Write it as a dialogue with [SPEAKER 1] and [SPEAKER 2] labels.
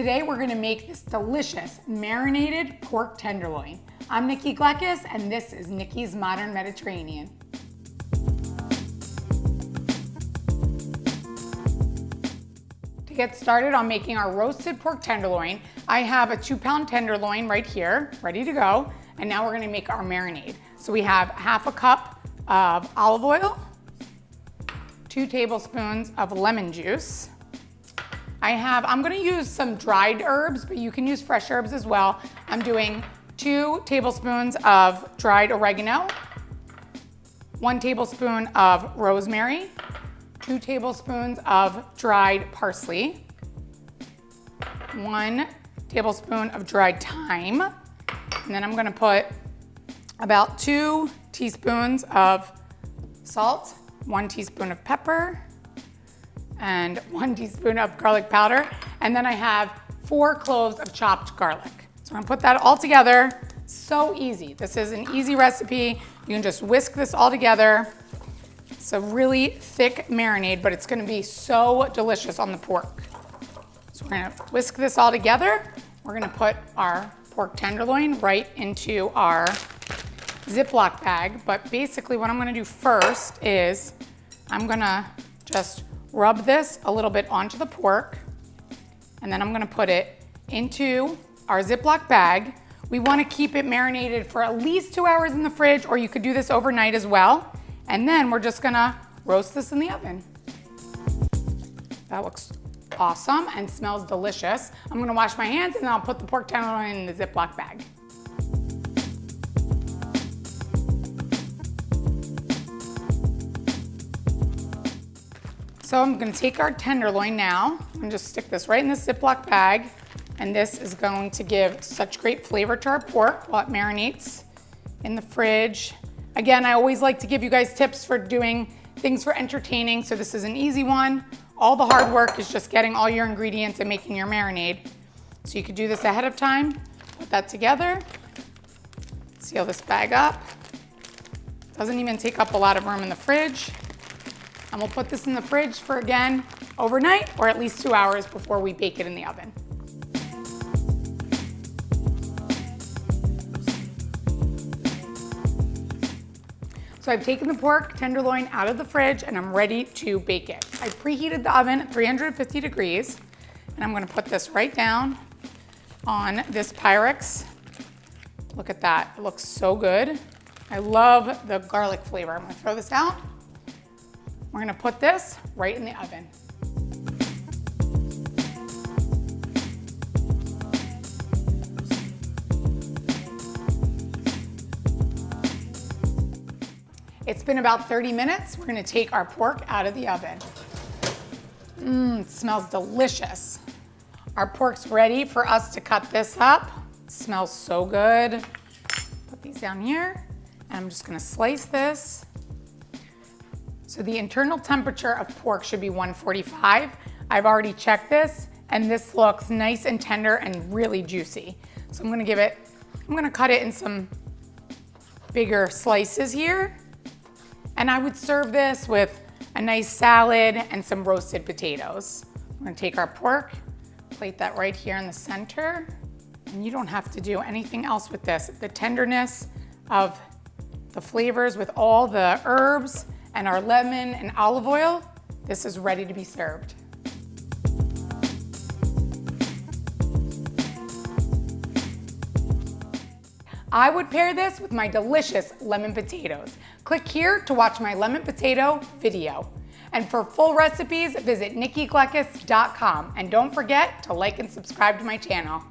[SPEAKER 1] Today we're gonna make this delicious marinated pork tenderloin. I'm Nikki and this is Nikki's Modern Mediterranean. To get started on making our roasted pork tenderloin, I have a 2-pound tenderloin right here, ready to go. And now we're gonna make our marinade. So we have half a cup of olive oil, 2 tablespoons of lemon juice. I'm gonna use some dried herbs, but you can use fresh herbs as well. I'm doing 2 tablespoons of dried oregano, 1 tablespoon of rosemary, 2 tablespoons of dried parsley, 1 tablespoon of dried thyme, and then I'm gonna put about 2 teaspoons of salt, 1 teaspoon of pepper, and 1 teaspoon of garlic powder. And then I have 4 cloves of chopped garlic. So I'm gonna put that all together. So easy. This is an easy recipe. You can just whisk this all together. It's a really thick marinade, but it's gonna be so delicious on the pork. So we're gonna whisk this all together. We're gonna put our pork tenderloin right into our Ziploc bag. But basically what I'm gonna do first is I'm gonna just rub this a little bit onto the pork, and then I'm gonna put it into our Ziploc bag. We wanna keep it marinated for at least 2 hours in the fridge, or you could do this overnight as well. And then we're just gonna roast this in the oven. That looks awesome and smells delicious. I'm gonna wash my hands and then I'll put the pork tenderloin in the Ziploc bag. So I'm gonna take our tenderloin now and just stick this right in this Ziploc bag. And this is going to give such great flavor to our pork while it marinates in the fridge. Again, I always like to give you guys tips for doing things for entertaining. So this is an easy one. All the hard work is just getting all your ingredients and making your marinade. So you could do this ahead of time, put that together, seal this bag up. Doesn't even take up a lot of room in the fridge. And we'll put this in the fridge for, again, overnight or at least 2 hours before we bake it in the oven. So I've taken the pork tenderloin out of the fridge and I'm ready to bake it. I preheated the oven at 350 degrees and I'm gonna put this right down on this Pyrex. Look at that, it looks so good. I love the garlic flavor. I'm gonna throw this out. We're gonna put this right in the oven. It's been about 30 minutes. We're gonna take our pork out of the oven. It smells delicious. Our pork's ready for us to cut this up. It smells so good. Put these down here, and I'm just gonna slice this. So the internal temperature of pork should be 145. I've already checked this, and this looks nice and tender and really juicy. So I'm gonna cut it in some bigger slices here. And I would serve this with a nice salad and some roasted potatoes. We're gonna take our pork, plate that right here in the center. And you don't have to do anything else with this. The tenderness of the flavors with all the herbs and our lemon and olive oil, this is ready to be served. I would pair this with my delicious lemon potatoes. Click here to watch my lemon potato video. And for full recipes, visit nikkigleckis.com. And don't forget to like and subscribe to my channel.